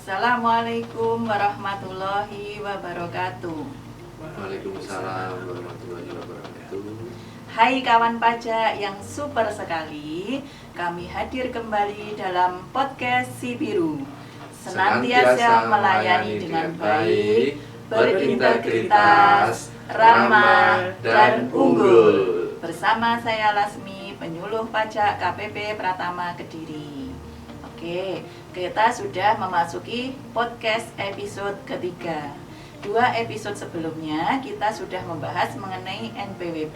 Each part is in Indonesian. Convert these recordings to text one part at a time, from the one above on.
Assalamualaikum warahmatullahi wabarakatuh. Waalaikumsalam warahmatullahi wabarakatuh. Hai kawan pajak yang super sekali, kami hadir kembali dalam podcast Si Biru. Senantiasa melayani dengan baik, berintegritas, ramah, dan unggul. Bersama saya Lasmi, penyuluh pajak KPP Pratama Kediri. Oke, kita sudah memasuki podcast episode ketiga. 2 episode sebelumnya kita sudah membahas mengenai NPWP,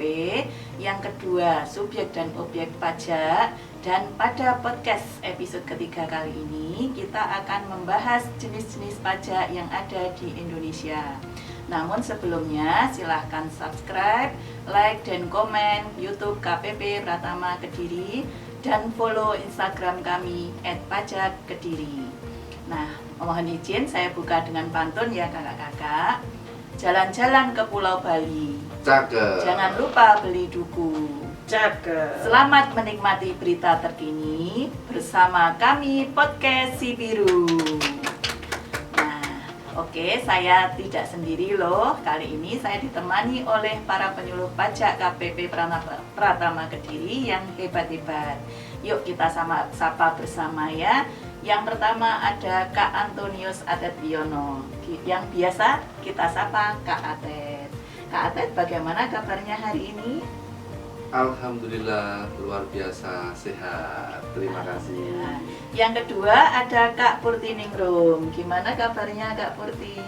yang kedua subjek dan objek pajak, dan pada podcast episode ketiga kali ini kita akan membahas jenis-jenis pajak yang ada di Indonesia. Namun sebelumnya silahkan subscribe, like, dan komen YouTube KPP Pratama Kediri dan follow Instagram kami @pajakkediri. Nah, mohon izin saya buka dengan pantun ya kakak-kakak. Jalan-jalan ke Pulau Bali, Cakep. jangan lupa beli duku. Cakep. Selamat menikmati berita terkini bersama kami Podcast Si Biru. Nah, oke, saya tidak sendiri loh. Kali ini saya ditemani oleh para penyuluh pajak KPP Pratama Kediri yang hebat-hebat. Yuk kita sapa bersama ya. Yang pertama ada Kak Antonius Atet Wiono, yang biasa kita sapa Kak Atet. Kak Atet, bagaimana kabarnya hari ini? Alhamdulillah luar biasa sehat. Terima kasih. Yang kedua ada Kak Purti Ningrum. Gimana kabarnya Kak Purti?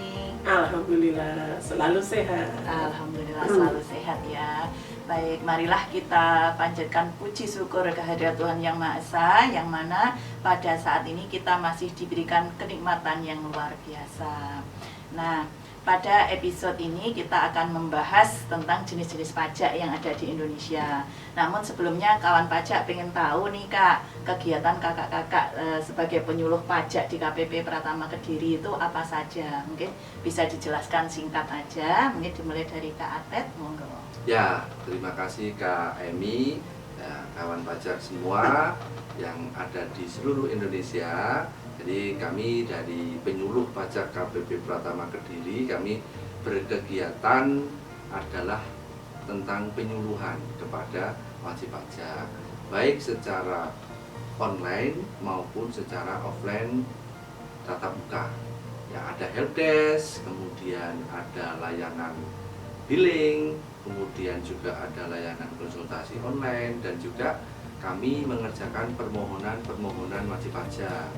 Alhamdulillah selalu sehat. Alhamdulillah selalu sehat ya. Baik, marilah kita panjatkan puji syukur kehadirat Tuhan Yang Maha Esa, yang mana pada saat ini kita masih diberikan kenikmatan yang luar biasa. Nah, pada episode ini kita akan membahas tentang jenis-jenis pajak yang ada di Indonesia. Namun sebelumnya kawan pajak pengen tahu nih Kak, kegiatan kakak-kakak sebagai penyuluh pajak di KPP Pratama Kediri itu apa saja? Mungkin bisa dijelaskan singkat aja, mungkin dimulai dari Kak Atet, monggo. Ya, terima kasih Kak Emi, ya, kawan pajak semua yang ada di seluruh Indonesia. Jadi kami dari penyuluh pajak KPP Pratama Kediri, kami berkegiatan adalah tentang penyuluhan kepada wajib pajak, baik secara online maupun secara offline tatap muka. Ya, ada helpdesk, kemudian ada layanan billing, kemudian juga ada layanan konsultasi online, dan juga kami mengerjakan permohonan wajib pajak,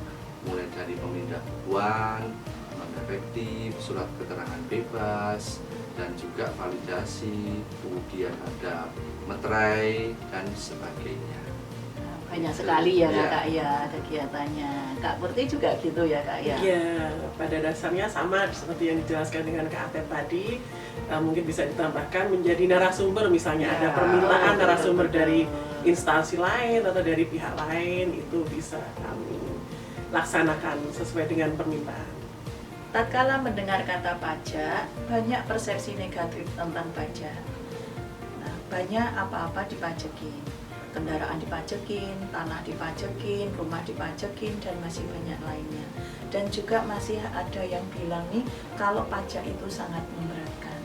mulai dari pemindah bukuan, non-efektif, surat keterangan bebas, dan juga validasi, kemudian ada meterai, dan sebagainya. Banyak sekali ya Ya. Kak ya kegiatannya. Kak Purti juga gitu ya Kak ya? Ya, pada dasarnya sama seperti yang dijelaskan dengan Kak Atet tadi. Mungkin bisa ditambahkan menjadi narasumber, misalnya Ya, ada permintaan betul, narasumber betul. dari instansi lain atau dari pihak lain, itu bisa kami laksanakan sesuai dengan permintaan. Tatkala mendengar kata pajak, banyak persepsi negatif tentang pajak. Nah, banyak apa-apa dipajekin. Kendaraan dipajekin, tanah dipajekin, rumah dipajekin, dan masih banyak lainnya. Dan juga masih ada yang bilang nih, kalau pajak itu sangat memberatkan.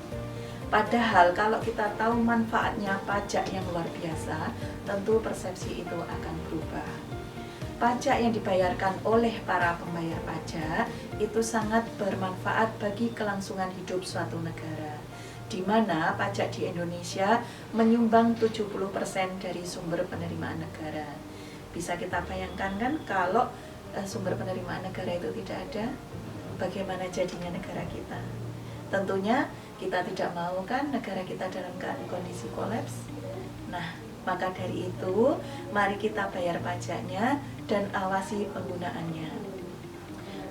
Padahal kalau kita tahu manfaatnya pajak yang luar biasa, tentu persepsi itu akan berubah. Pajak yang dibayarkan oleh para pembayar pajak itu sangat bermanfaat bagi kelangsungan hidup suatu negara, di mana pajak di Indonesia menyumbang 70% dari sumber penerimaan negara. Bisa kita bayangkan kan kalau sumber penerimaan negara itu tidak ada, bagaimana jadinya negara kita? Tentunya kita tidak mau kan negara kita dalam kondisi kolaps. Nah, maka dari itu mari kita bayar pajaknya dan awasi penggunaannya.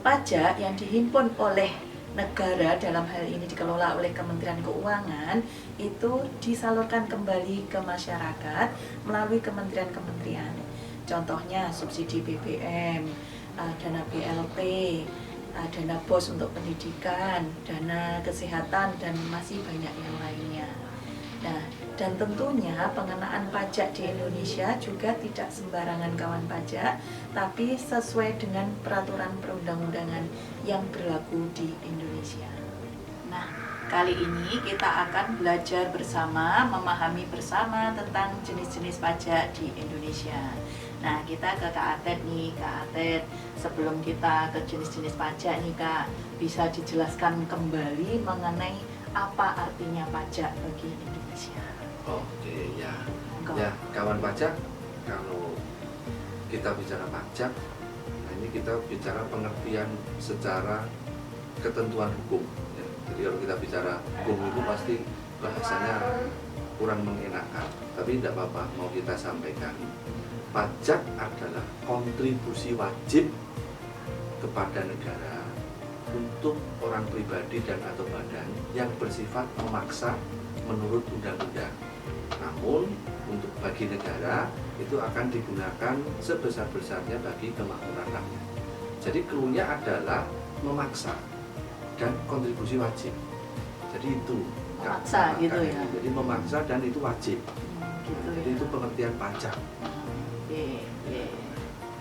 Pajak yang dihimpun oleh negara, dalam hal ini dikelola oleh Kementerian Keuangan, itu disalurkan kembali ke masyarakat melalui kementerian-kementerian. Contohnya subsidi BBM, dana BLT, dana BOS untuk pendidikan, dana kesehatan, dan masih banyak yang lainnya. Nah, Dan tentunya pengenaan pajak di Indonesia juga tidak sembarangan kawan pajak, tapi sesuai dengan peraturan perundang-undangan yang berlaku di Indonesia. Nah, kali ini kita akan belajar bersama, memahami bersama tentang jenis-jenis pajak di Indonesia. Nah, kita ke Kak Atet nih, Kak Atet. Sebelum kita ke jenis-jenis pajak nih Kak, bisa dijelaskan kembali mengenai apa artinya pajak bagi Indonesia? Oke, ya. Enggak. Ya, kawan pajak, kalau kita bicara pajak, nah ini kita bicara pengertian secara ketentuan hukum. Ya. Jadi kalau kita bicara hukum itu pasti bahasanya kurang mengenakan, tapi tidak apa-apa, mau kita sampaikan. Pajak adalah kontribusi wajib kepada negara untuk orang pribadi dan atau badan yang bersifat memaksa menurut undang-undang. Namun untuk bagi negara itu akan digunakan sebesar-besarnya bagi kemakmuran rakyat. Jadi clue-nya adalah memaksa dan kontribusi wajib. Jadi itu Memaksa gitu ya. Jadi memaksa dan itu wajib. Gitu Jadi ya. itu pengertian pajak. Oke,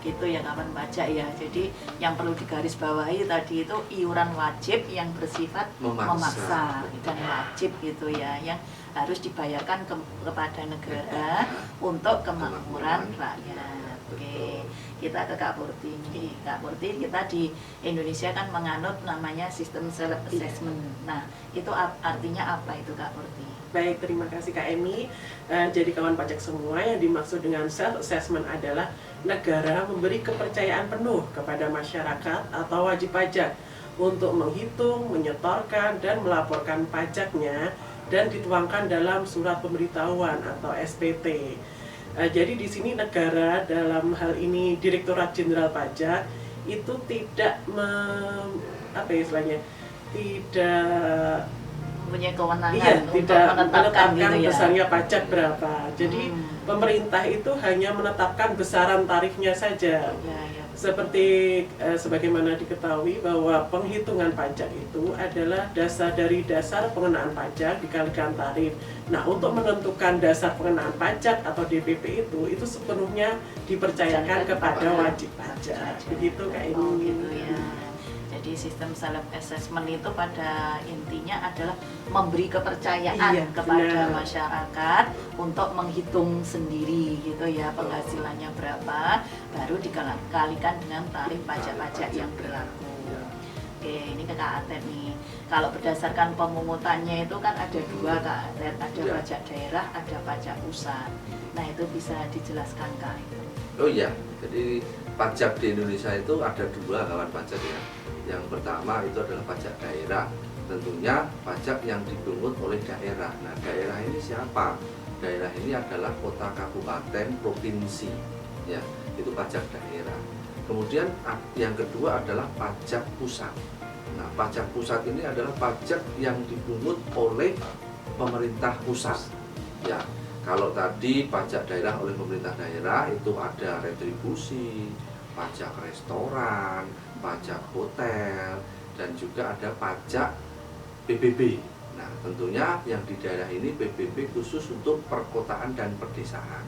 gitu ya kawan pajak ya. Jadi yang perlu digarisbawahi tadi itu iuran wajib yang bersifat memaksa dan wajib gitu ya, yang harus dibayarkan kepada negara untuk kemakmuran rakyat. Oke, kita ke Kak Purti. Kak Purti, kita di Indonesia kan menganut namanya sistem self assessment. Nah, itu artinya apa itu Kak Purti? Baik, terima kasih Kak Emi. Jadi kawan pajak semua, yang dimaksud dengan self-assessment adalah negara memberi kepercayaan penuh kepada masyarakat atau wajib pajak untuk menghitung, menyetorkan, dan melaporkan pajaknya dan dituangkan dalam surat pemberitahuan atau SPT. Jadi di sini negara, dalam hal ini Direktorat Jenderal Pajak, itu tidak tidak Punya kewenangan untuk tidak menetapkan gitu ya. besarnya pajak berapa. Jadi pemerintah itu hanya menetapkan besaran tarifnya saja. Ya. Seperti sebagaimana diketahui bahwa penghitungan pajak itu adalah dari dasar pengenaan pajak dikalikan tarif. Nah, untuk menentukan dasar pengenaan pajak atau DPP itu sepenuhnya dipercayakan kepada wajib pajak. Begitu Kak Oh, Emi. gitu ya. Jadi sistem self assessment itu pada intinya adalah memberi kepercayaan Iya, kepada benar. masyarakat untuk menghitung sendiri gitu ya, penghasilannya berapa, baru dikalikan dengan tarif pajak-pajak yang berlaku. Oke, ini ke Kak Atet nih. Kalau berdasarkan pemungutannya itu kan ada dua Kak Atet, ada Ya. pajak daerah, ada pajak pusat. Nah, itu bisa dijelaskan Kak itu. Oh iya, jadi pajak di Indonesia itu ada dua kawan pajak ya. Yang pertama itu adalah pajak daerah, tentunya pajak yang dipungut oleh daerah. Nah, daerah ini siapa? Daerah ini adalah kota, kabupaten, provinsi, ya, itu pajak daerah. Kemudian yang kedua adalah pajak pusat. Nah, pajak pusat ini adalah pajak yang dipungut oleh pemerintah pusat, ya. Kalau tadi pajak daerah oleh pemerintah daerah itu ada retribusi, pajak restoran, pajak hotel, dan juga ada pajak PBB. Nah, tentunya yang di daerah ini PBB khusus untuk perkotaan dan perdesaan.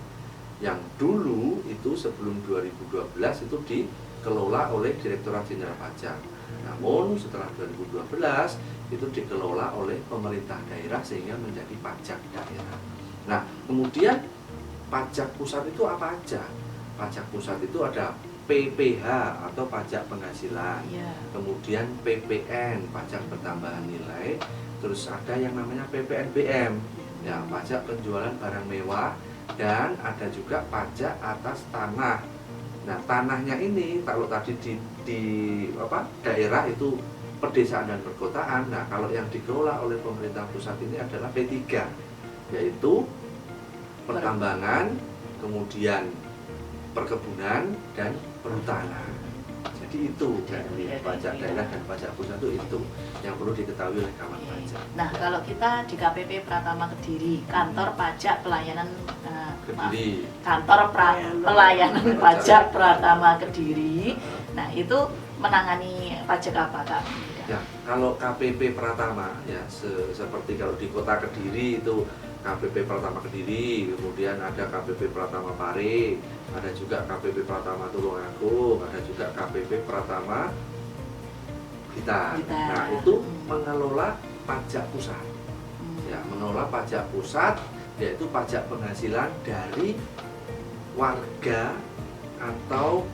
Yang dulu itu sebelum 2012 itu dikelola oleh Direktorat Jenderal Pajak. Namun setelah 2012 itu dikelola oleh pemerintah daerah sehingga menjadi pajak daerah. Nah, kemudian pajak pusat itu apa aja? Pajak pusat itu ada PPH atau pajak penghasilan, Iya. kemudian PPN, pajak pertambahan nilai, terus ada yang namanya PPNBM, ya, pajak penjualan barang mewah, dan ada juga pajak atas tanah. Nah, tanahnya ini kalau tadi di daerah itu pedesaan dan perkotaan. Nah, kalau yang dikelola oleh pemerintah pusat ini adalah P3, yaitu pertambangan, kemudian perkebunan dan perhutanan. Jadi itu dari pajak daerah dan pajak pusat itu yang perlu diketahui oleh kawan pajak. Nah, kalau kita di KPP Pratama Kediri, kantor pajak pelayanan Kediri. kantor pelayanan pajak Pratama Kediri. Nah, itu menangani pajak apa, Kak? Ya, kalau KPP Pratama ya seperti kalau di Kota Kediri itu KPP Pratama Kediri, kemudian ada KPP Pratama Pare, ada juga KPP Pratama Tulungagung, ada juga KPP Pratama Blitar. Nah, itu mengelola pajak pusat. Ya, mengelola pajak pusat yaitu pajak penghasilan dari warga atau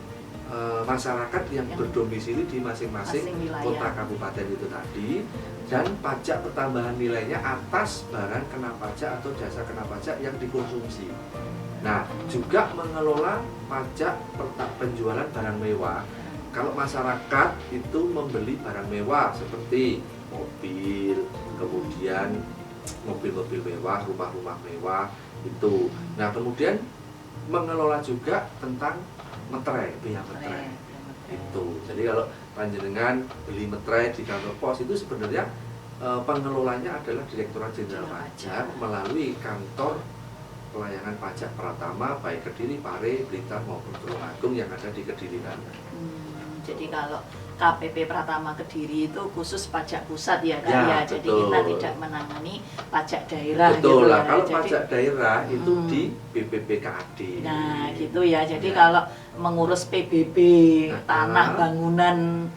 masyarakat yang berdomisili di masing-masing kota kabupaten itu tadi, dan pajak pertambahan nilainya atas barang kena pajak atau jasa kena pajak yang dikonsumsi. Nah, juga mengelola pajak penjualan barang mewah. Kalau masyarakat itu membeli barang mewah seperti mobil, kemudian mobil-mobil mewah, rumah-rumah mewah itu. Nah, kemudian mengelola juga tentang metre, biaya metre itu. Jadi kalau panjenengan beli metre di kantor pos itu sebenarnya pengelolanya adalah Direktorat Jenderal Pajak melalui kantor pelayanan pajak Pratama baik Kediri, Pare, Blitar maupun Tulungagung yang ada di Kediri sana. Jadi kalau KPP Pratama Kediri itu khusus pajak pusat ya Kak ya? Jadi betul. kita tidak menangani pajak daerah. Betul gitu lah, ya. kalau Jadi, pajak daerah itu di BPPKAD. Nah gitu ya, jadi Ya. kalau mengurus PBB, tanah, bangunan,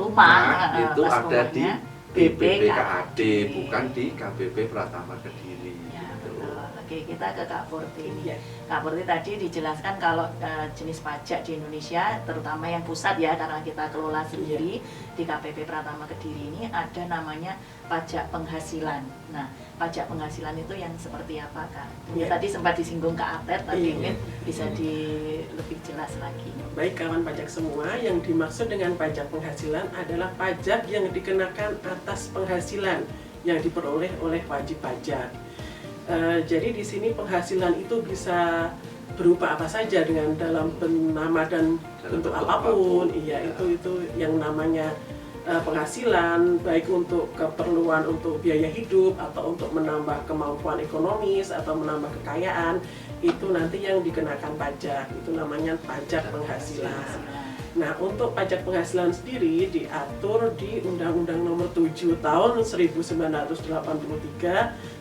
rumah, Nah, itu pas ada di rumahnya, BPPKAD, bukan di KPP Pratama Kediri. Ya, gitu. betul. Oke, kita ke Kak Purti ini. Ya. Kak Purti tadi dijelaskan kalau jenis pajak di Indonesia, terutama yang pusat ya, karena kita kelola sendiri di KPP Pratama Kediri ini ada namanya pajak penghasilan. Nah, pajak penghasilan itu yang seperti apa Kak? Ya, tadi sempat disinggung Kak Atet, tapi mungkin bisa lebih jelas lagi. Baik kawan pajak semua, yang dimaksud dengan pajak penghasilan adalah pajak yang dikenakan atas penghasilan yang diperoleh oleh wajib pajak. Jadi di sini penghasilan itu bisa berupa apa saja dengan dalam nama dan bentuk apapun. Iya, itu yang namanya penghasilan, baik untuk keperluan untuk biaya hidup atau untuk menambah kemampuan ekonomis atau menambah kekayaan, itu nanti yang dikenakan pajak, itu namanya pajak penghasilan. Nah, untuk pajak penghasilan sendiri diatur di Undang-Undang Nomor 7 Tahun 1983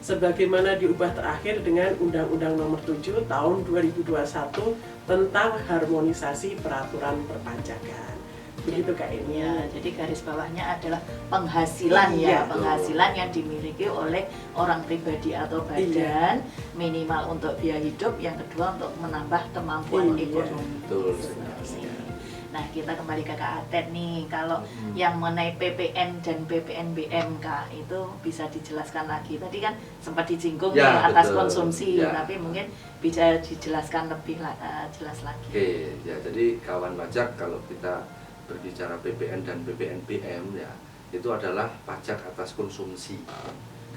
sebagaimana diubah terakhir dengan Undang-Undang Nomor 7 Tahun 2021 tentang harmonisasi peraturan perpajakan. Begitu Kak Emi. Ya, jadi garis bawahnya adalah penghasilan ya, penghasilan yang dimiliki oleh orang pribadi atau badan, minimal untuk biaya hidup, yang kedua untuk menambah kemampuan ekonomi. Betul. Nah, kita kembali ke Kak Atet nih, kalau yang mengenai PPN dan PPNBM Kak, itu bisa dijelaskan lagi. Tadi kan sempat disinggung Ya, atas betul. konsumsi, Ya. tapi mungkin bisa dijelaskan lebih jelas lagi. Oke, ya jadi kawan pajak kalau kita berbicara PPN dan PPNBM ya, itu adalah pajak atas konsumsi.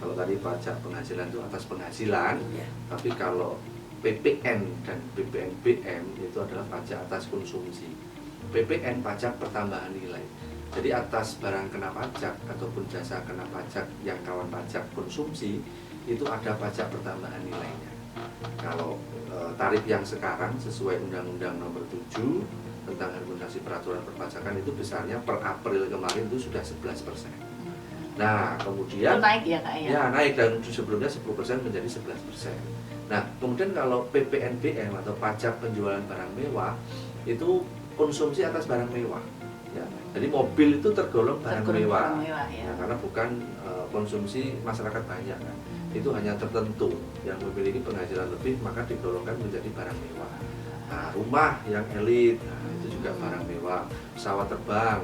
Kalau tadi pajak penghasilan itu atas penghasilan, tapi kalau PPN dan PPNBM itu adalah pajak atas konsumsi. PPN pajak pertambahan nilai. Jadi atas barang kena pajak ataupun jasa kena pajak yang kawan pajak konsumsi itu ada pajak pertambahan nilainya. Kalau tarif yang sekarang sesuai Undang-Undang Nomor 7 tentang harmonisasi peraturan perpajakan itu besarnya per April kemarin itu sudah 11%. Nah, kemudian Itu naik ya Kak ya? Ya, naik dan sebelumnya 10% menjadi 11%. Nah, kemudian kalau PPNBM atau pajak penjualan barang mewah itu konsumsi atas barang mewah. Ya, jadi mobil itu tergolong barang mewah. Ya. Karena bukan konsumsi masyarakat banyak kan. Itu hanya tertentu yang memiliki penghasilan lebih maka digolongkan menjadi barang mewah. Nah, rumah yang elit, itu juga barang mewah. Pesawat terbang,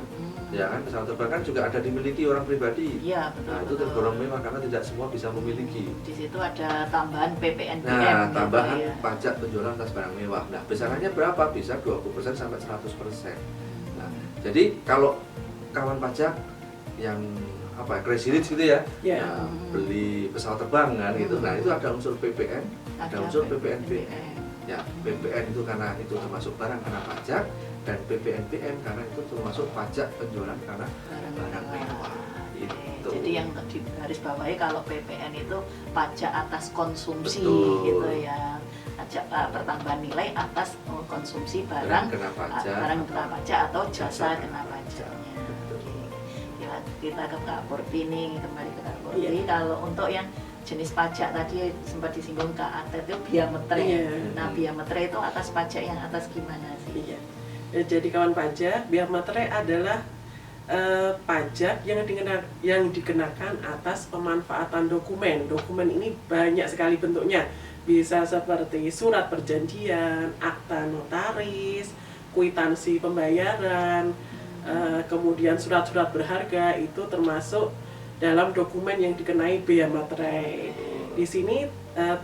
ya kan, pesawat terbang kan juga ada dimiliki orang pribadi. Iya, betul. Nah, itu tergolong mewah karena tidak semua bisa memiliki. Di situ ada tambahan PPNBM. Nah, gitu tambahan ya. pajak penjualan atas barang mewah. Nah, besarannya berapa? Bisa 20% sampai 100%. Nah, jadi kalau kawan pajak yang crazy rich gitu ya, nah, beli pesawat terbang kan gitu. Nah, itu ada unsur PPN, ada unsur PPNBM. Ya, PPN itu karena itu termasuk barang kena pajak, dan PPNBM karena itu termasuk pajak penjualan karena barang mewah. Itu. Jadi yang di garis bawahi kalau PPN itu pajak atas konsumsi. Betul. Gitu ya. Pajak pertambahan nilai atas konsumsi barang kena pajak, kena pajak atau jasa kena pajaknya. Betul. Oke. Ya, kita ke Kak Purti nih, kembali ke Kak Purti. Kalau untuk yang jenis pajak tadi sempat disinggung Kak Atet itu biometre. Iya. Nah, biometre itu atas pajak yang atas gimana sih? Iya. Jadi kawan pajak, biometre adalah pajak yang dikenakan atas pemanfaatan dokumen. Dokumen ini banyak sekali bentuknya. Bisa seperti surat perjanjian, akta notaris, kwitansi pembayaran, kemudian surat-surat berharga, itu termasuk dalam dokumen yang dikenai biometre. Di sini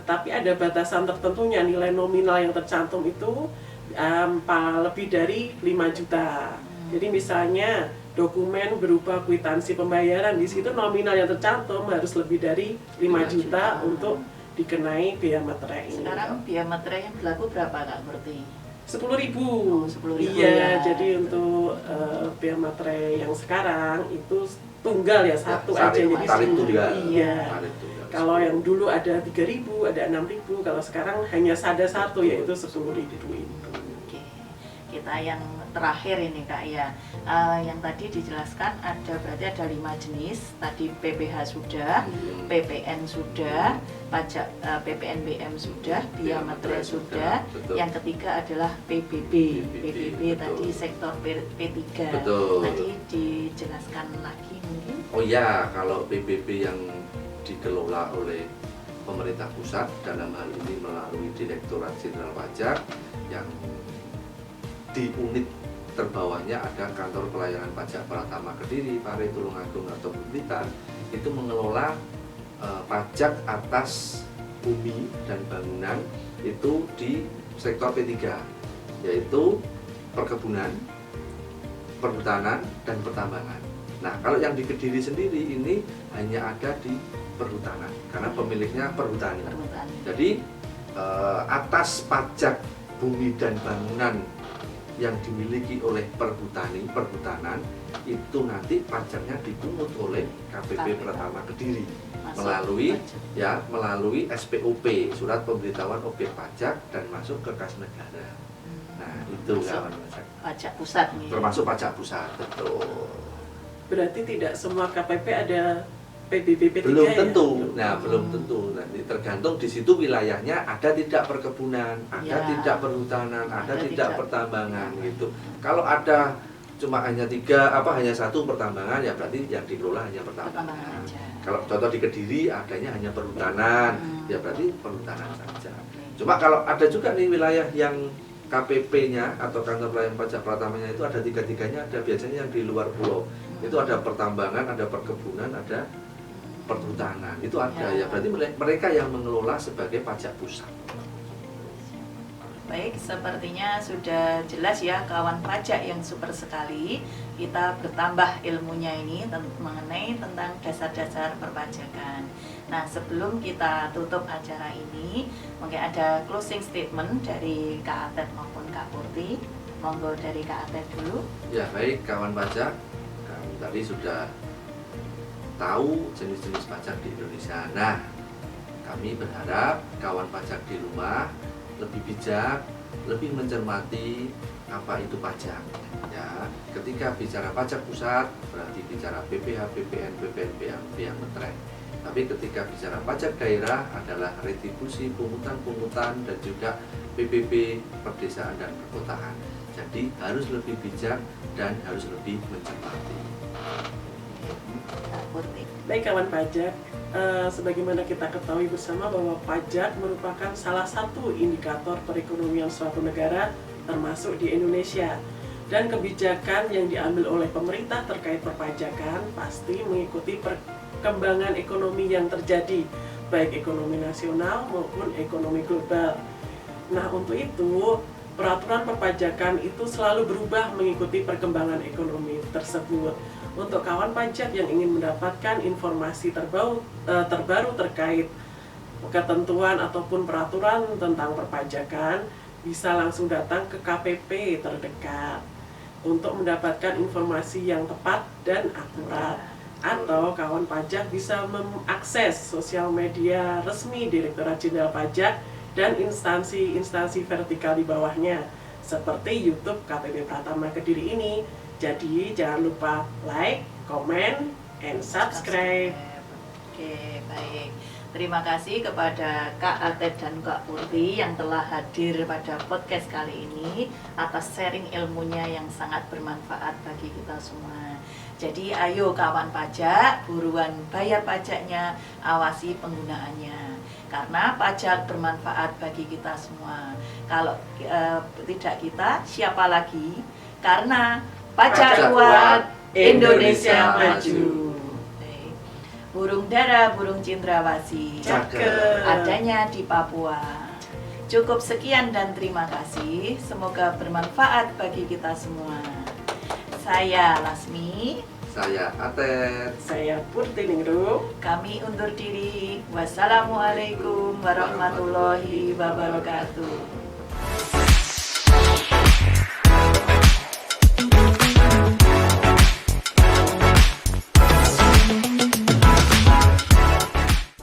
tapi ada batasan tertentunya, nilai nominal yang tercantum itu lebih dari 5 juta. Jadi misalnya dokumen berupa kwitansi pembayaran, di situ nominal yang tercantum harus lebih dari 5 juta untuk dikenai biometre ini. Sekarang biometre yang berlaku berapa Kak Murti? 10.000. Oh, 10.000 Iya, ya. jadi untuk biometre yang sekarang itu tunggal ya, satu aja, jadi tarif 10.000. tunggal. Iya. Tarif tunggal. Kalau yang dulu ada 3.000, ada 6.000, kalau sekarang hanya ada satu, yaitu 10.000 ini. Oke, kita yang terakhir ini Kak ya, yang tadi dijelaskan berarti ada 5 jenis. Tadi PPH sudah, PPN sudah, pajak PPNBM sudah, biometre sudah. Betul. Yang ketiga adalah PBB. PBB betul. tadi sektor P3. Betul. Tadi dijelaskan lagi mungkin. Oh ya, kalau PBB yang dikelola oleh pemerintah pusat, dalam hal ini melalui Direktorat Jenderal Pajak, yang di unit terbawahnya ada Kantor Pelayanan Pajak Pratama Kediri, Pare, Tulungagung atau Blitar, itu mengelola pajak atas bumi dan bangunan itu di sektor P3, yaitu perkebunan, perhutanan, dan pertambangan. Nah, kalau yang di Kediri sendiri ini hanya ada di perhutanan, karena pemiliknya perhutani. Jadi atas pajak bumi dan bangunan yang dimiliki oleh perhutanan itu nanti pajaknya dipungut oleh KPP Pratama Kediri melalui SPOP, surat pemberitahuan objek pajak, dan masuk ke kas negara. Nah, itu kawan pajak pusat nih. Termasuk pajak pusat, betul. Berarti tidak semua KPP ada PBB P3 belum ya? tentu. Nah, belum tentu. Nanti tergantung di situ wilayahnya ada tidak perkebunan, ada tidak perhutanan, ada tidak pertambangan gitu. Kalau ada cuma hanya hanya satu pertambangan, ya berarti yang dikelola hanya pertambangan. Kalau contoh di Kediri adanya hanya perhutanan, ya berarti perhutanan saja. Cuma kalau ada juga nih wilayah yang KPP-nya atau kantor pelayanan pajak pratamanya itu ada tiga-tiganya, ada biasanya yang di luar pulau. Itu ada pertambangan, ada perkebunan, ada perhutanan, itu ada ya, berarti mereka yang mengelola sebagai pajak pusat. Baik, sepertinya sudah jelas ya kawan pajak yang super sekali. Kita bertambah ilmunya ini mengenai tentang dasar-dasar perpajakan. Nah, sebelum kita tutup acara ini, mungkin ada closing statement dari Kak Atet maupun Kak Purti. Monggo dari Kak Atet dulu. Ya, baik kawan pajak, kami tadi sudah tahu jenis-jenis pajak di Indonesia. Nah, kami berharap kawan pajak di rumah lebih bijak, lebih mencermati apa itu pajak. Ya, ketika bicara pajak pusat berarti bicara PPH, PPN, PPNBM, biometre. Tapi ketika bicara pajak daerah adalah retribusi, pungutan-pungutan, dan juga PBB, perdesaan dan perkotaan. Jadi harus lebih bijak dan harus lebih mencermati. Baik kawan pajak, sebagaimana kita ketahui bersama bahwa pajak merupakan salah satu indikator perekonomian suatu negara, termasuk di Indonesia. Dan kebijakan yang diambil oleh pemerintah terkait perpajakan pasti mengikuti perkembangan ekonomi yang terjadi, baik ekonomi nasional maupun ekonomi global. Nah, untuk itu peraturan perpajakan itu selalu berubah mengikuti perkembangan ekonomi tersebut. Untuk kawan pajak yang ingin mendapatkan informasi terbaru terkait ketentuan ataupun peraturan tentang perpajakan, bisa langsung datang ke KPP terdekat untuk mendapatkan informasi yang tepat dan akurat. Atau kawan pajak bisa mengakses sosial media resmi Direktorat Jenderal Pajak dan instansi-instansi vertikal di bawahnya, seperti YouTube KPP Pratama Kediri ini. Jadi jangan lupa like, comment, and subscribe. Oke, baik. Terima kasih kepada Kak Atet dan Kak Purti yang telah hadir pada podcast kali ini atas sharing ilmunya yang sangat bermanfaat bagi kita semua. Jadi ayo kawan pajak, buruan bayar pajaknya, awasi penggunaannya. Karena pajak bermanfaat bagi kita semua. Kalau tidak kita, siapa lagi? Karena pajak kuat, Indonesia maju. Burung dara, burung cendrawasih, adanya di Papua. Cukup sekian dan terima kasih. Semoga bermanfaat bagi kita semua. Saya Lasmi. Saya Atet. Saya Purti Ningrum. Kami undur diri. Wassalamualaikum warahmatullahi wabarakatuh.